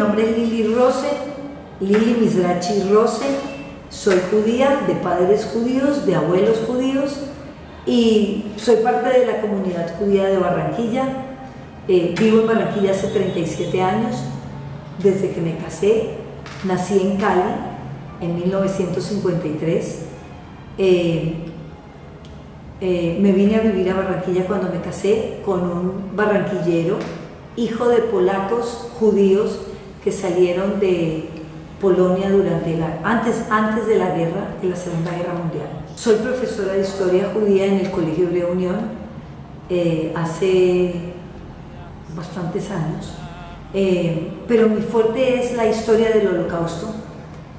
nombre es Lili Rosen, Lili Mizrachi Rosen. Soy judía, de padres judíos, de abuelos judíos, y soy parte de la comunidad judía de Barranquilla. Vivo en Barranquilla hace 37 años, desde que me casé. Nací en Cali en 1953. Me vine a vivir a Barranquilla cuando me casé con un barranquillero, hijo de polacos judíos que salieron de Polonia antes de la guerra, de la Segunda Guerra Mundial. Soy profesora de Historia Judía en el Colegio Hebreo Unión hace bastantes años, pero mi fuerte es la historia del Holocausto.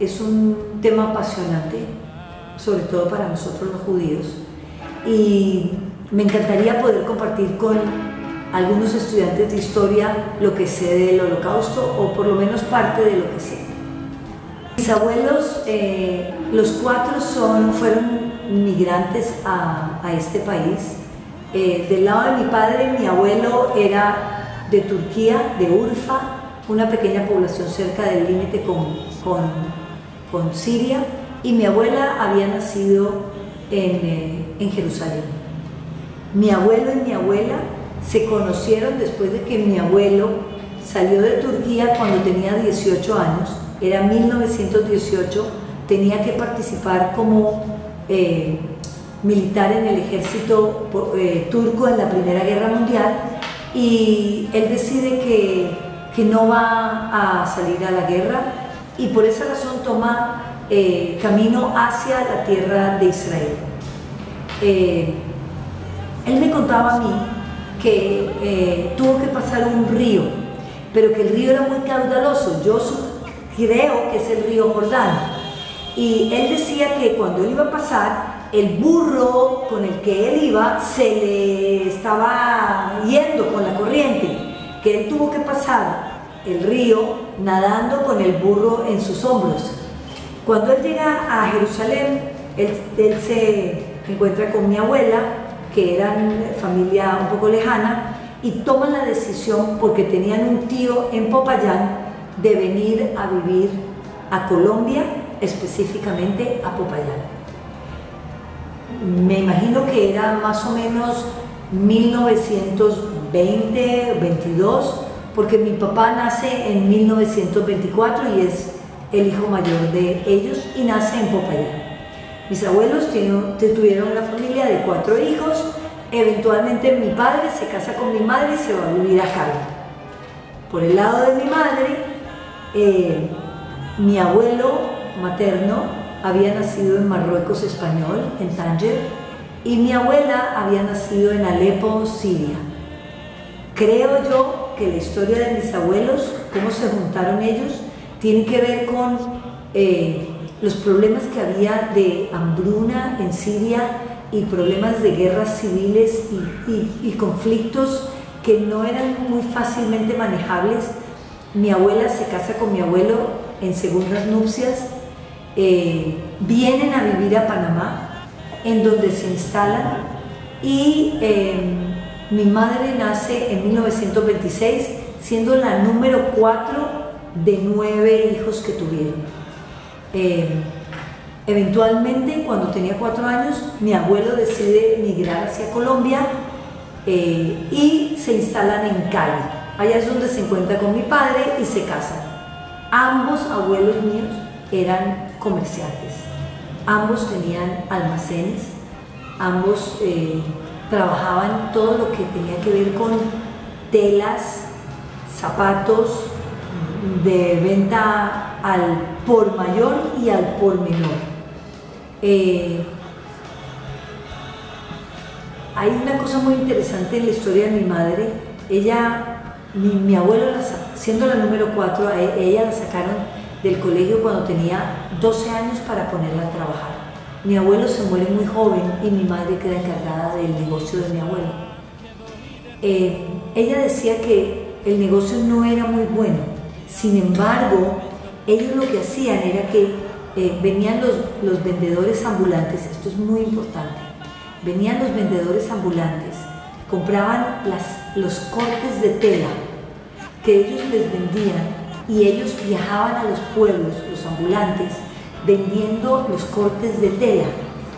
Es un tema apasionante, sobre todo para nosotros los judíos, y me encantaría poder compartir con algunos estudiantes de historia lo que sé del Holocausto, o por lo menos parte de lo que sé. Mis abuelos, los cuatro fueron migrantes a este país. Del lado de mi padre, mi abuelo era de Turquía, de Urfa, una pequeña población cerca del límite con Siria, y mi abuela había nacido en Jerusalén. Mi abuelo y mi abuela se conocieron después de que mi abuelo salió de Turquía cuando tenía 18 años, era 1918, tenía que participar como militar en el ejército turco en la Primera Guerra Mundial, y él decide que no va a salir a la guerra, y por esa razón toma camino hacia la tierra de Israel. Él me contaba a mí que tuvo que pasar un río, pero que el río era muy caudaloso. Yo creo que es el río Jordán, y él decía que cuando él iba a pasar, el burro con el que él iba se le estaba yendo con la corriente, que él tuvo que pasar el río nadando con el burro en sus hombros. Cuando él llega a Jerusalén, él se encuentra con mi abuela, que eran familia un poco lejana, y toman la decisión, porque tenían un tío en Popayán, de venir a vivir a Colombia, específicamente a Popayán. Me imagino que era más o menos 1920, 22, porque mi papá nace en 1924 y es el hijo mayor de ellos, y nace en Popayán. Mis abuelos tuvieron una familia de 4 hijos. Eventualmente mi padre se casa con mi madre y se va a vivir a Cali. Por el lado de mi madre, mi abuelo materno había nacido en Marruecos español, en Tánger, y mi abuela había nacido en Alepo, Siria. Creo yo que la historia de mis abuelos, cómo se juntaron ellos, tiene que ver con los problemas que había de hambruna en Siria y problemas de guerras civiles y conflictos que no eran muy fácilmente manejables. Mi abuela se casa con mi abuelo en segundas nupcias, vienen a vivir a Panamá, en donde se instalan, y mi madre nace en 1926, siendo la número 4 de 9 hijos que tuvieron. Eventualmente, cuando tenía 4 años, mi abuelo decide migrar hacia Colombia y se instalan en Cali. Allá es donde se encuentra con mi padre y se casan. Ambos abuelos míos eran comerciantes, ambos tenían almacenes, ambos trabajaban todo lo que tenía que ver con telas, zapatos, de venta al por mayor y al por menor. Hay una cosa muy interesante en la historia de mi madre. Mi abuelo, siendo la número 4, ella la sacaron del colegio cuando tenía 12 años para ponerla a trabajar. Mi abuelo se muere muy joven y mi madre queda encargada del negocio de mi abuelo. Ella decía que el negocio no era muy bueno. Sin embargo, ellos lo que hacían era que venían los vendedores ambulantes. Esto es muy importante. Venían los vendedores ambulantes, compraban los cortes de tela que ellos les vendían y ellos viajaban a los pueblos, los ambulantes, vendiendo los cortes de tela.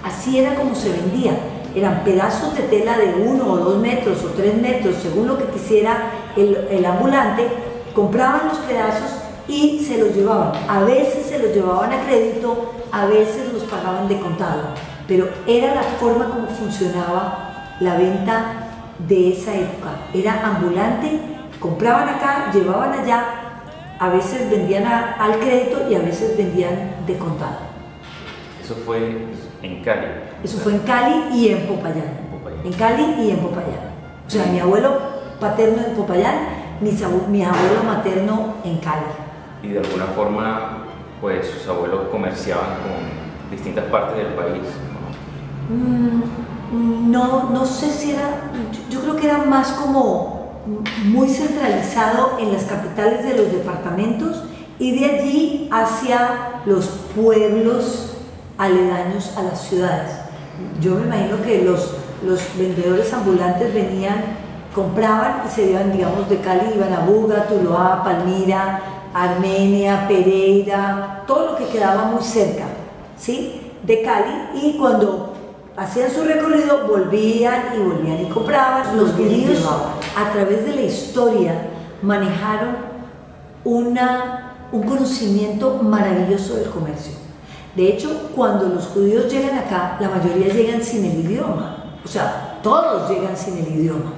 Así era como se vendía. Eran pedazos de tela de 1 o 2 metros o 3 metros, según lo que quisiera el ambulante. Compraban los pedazos y se los llevaban. A veces se los llevaban a crédito, a veces los pagaban de contado. Pero era la forma como funcionaba la venta de esa época. Era ambulante, compraban acá, llevaban allá, a veces vendían al crédito y a veces vendían de contado. Eso fue en Cali. Eso fue en Cali y en Popayán. En Cali y en Popayán. O sea, mi abuelo paterno en Popayán, mi abuelo materno en Cali. Y de alguna forma, pues sus abuelos comerciaban con distintas partes del país, ¿no? No sé si era, yo creo que era más como muy centralizado en las capitales de los departamentos y de allí hacia los pueblos aledaños a las ciudades. Yo me imagino que los vendedores ambulantes venían, compraban y se iban, digamos, de Cali, iban a Buga, Tuluá, Palmira, Armenia, Pereira, todo lo que quedaba muy cerca, ¿sí?, de Cali, y cuando hacían su recorrido volvían y compraban. Los judíos a través de la historia manejaron un conocimiento maravilloso del comercio. De hecho, cuando los judíos llegan acá, la mayoría llegan sin el idioma, o sea, todos llegan sin el idioma.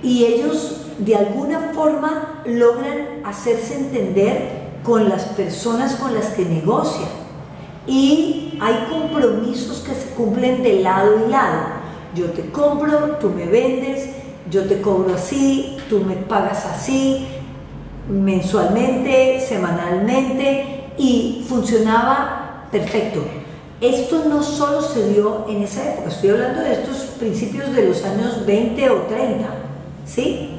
Y ellos de alguna forma logran hacerse entender con las personas con las que negocian. Y hay compromisos que se cumplen de lado y lado. Yo te compro, tú me vendes, yo te cobro así, tú me pagas así, mensualmente, semanalmente, y funcionaba perfecto. Esto no solo se dio en esa época, estoy hablando de estos principios de los años 20 o 30, ¿sí?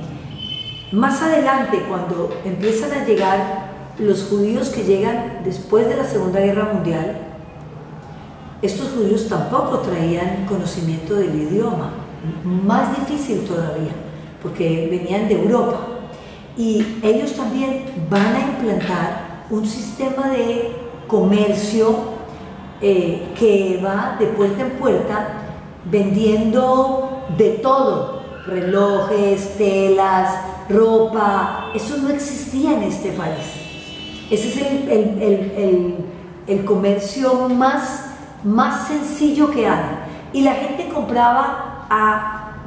Más adelante, cuando empiezan a llegar los judíos que llegan después de la Segunda Guerra Mundial, estos judíos tampoco traían conocimiento del idioma, más difícil todavía, porque venían de Europa. Y ellos también van a implantar un sistema de comercio que va de puerta en puerta vendiendo de todo, relojes, telas, ropa. Eso no existía en este país. Ese es el comercio más sencillo que hay. Y la gente compraba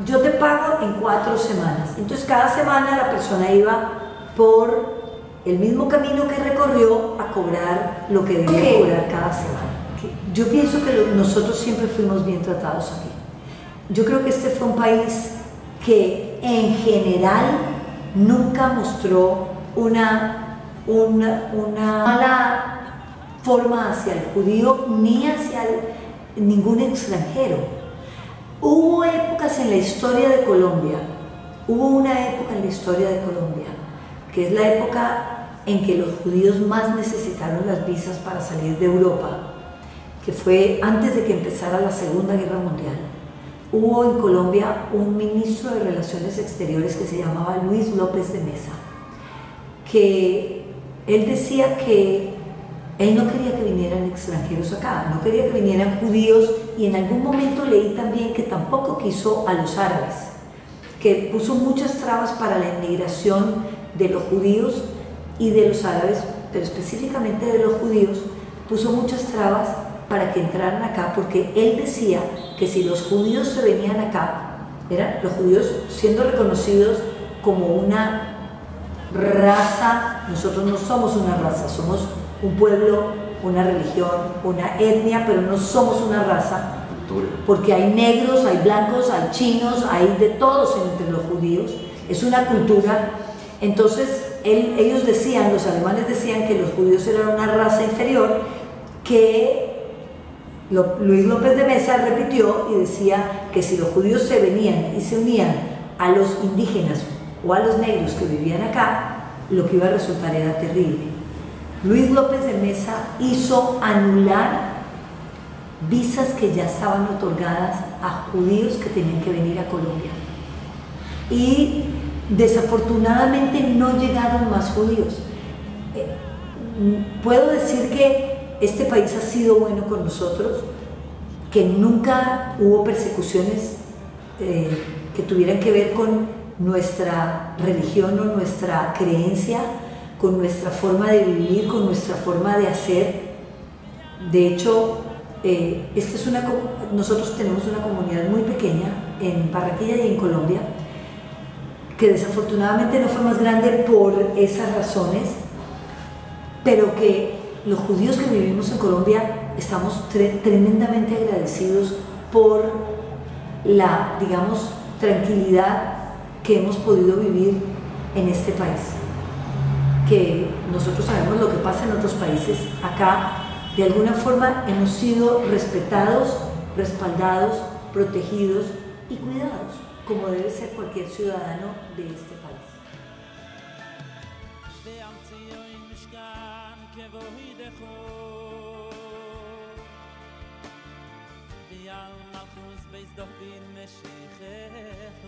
yo te pago en 4 semanas. Entonces cada semana la persona iba por el mismo camino que recorrió a cobrar lo que debía cobrar cada semana. Yo pienso que nosotros siempre fuimos bien tratados aquí. Yo creo que este fue un país que en general nunca mostró una mala forma hacia el judío ni hacia ningún extranjero. Hubo épocas en la historia de Colombia, hubo una época en la historia de Colombia, que es la época en que los judíos más necesitaron las visas para salir de Europa, que fue antes de que empezara la Segunda Guerra Mundial. Hubo en Colombia un ministro de Relaciones Exteriores que se llamaba Luis López de Mesa, que él decía que él no quería que vinieran extranjeros acá, no quería que vinieran judíos, y en algún momento leí también que tampoco quiso a los árabes, que puso muchas trabas para la inmigración de los judíos y de los árabes, pero específicamente de los judíos, puso muchas trabas para que entraran acá, porque él decía que si los judíos se venían acá, eran los judíos siendo reconocidos como una raza. Nosotros no somos una raza, somos un pueblo, una religión, una etnia, pero no somos una raza, porque hay negros, hay blancos, hay chinos, hay de todos entre los judíos, es una cultura. Entonces ellos decían, los alemanes decían que los judíos eran una raza inferior, que Luis López de Mesa repitió y decía que si los judíos se venían y se unían a los indígenas o a los negros que vivían acá, lo que iba a resultar era terrible. Luis López de Mesa hizo anular visas que ya estaban otorgadas a judíos que tenían que venir a Colombia. Y desafortunadamente no llegaron más judíos. puedo decir que este país ha sido bueno con nosotros, que nunca hubo persecuciones que tuvieran que ver con nuestra religión o nuestra creencia, con nuestra forma de vivir, con nuestra forma de hacer. De hecho, nosotros tenemos una comunidad muy pequeña en Barranquilla y en Colombia, que desafortunadamente no fue más grande por esas razones, pero que los judíos que vivimos en Colombia estamos tremendamente agradecidos por la, digamos, tranquilidad que hemos podido vivir en este país. Que nosotros sabemos lo que pasa en otros países. Acá, de alguna forma, hemos sido respetados, respaldados, protegidos y cuidados, como debe ser cualquier ciudadano de este país. Doch bin Meshiach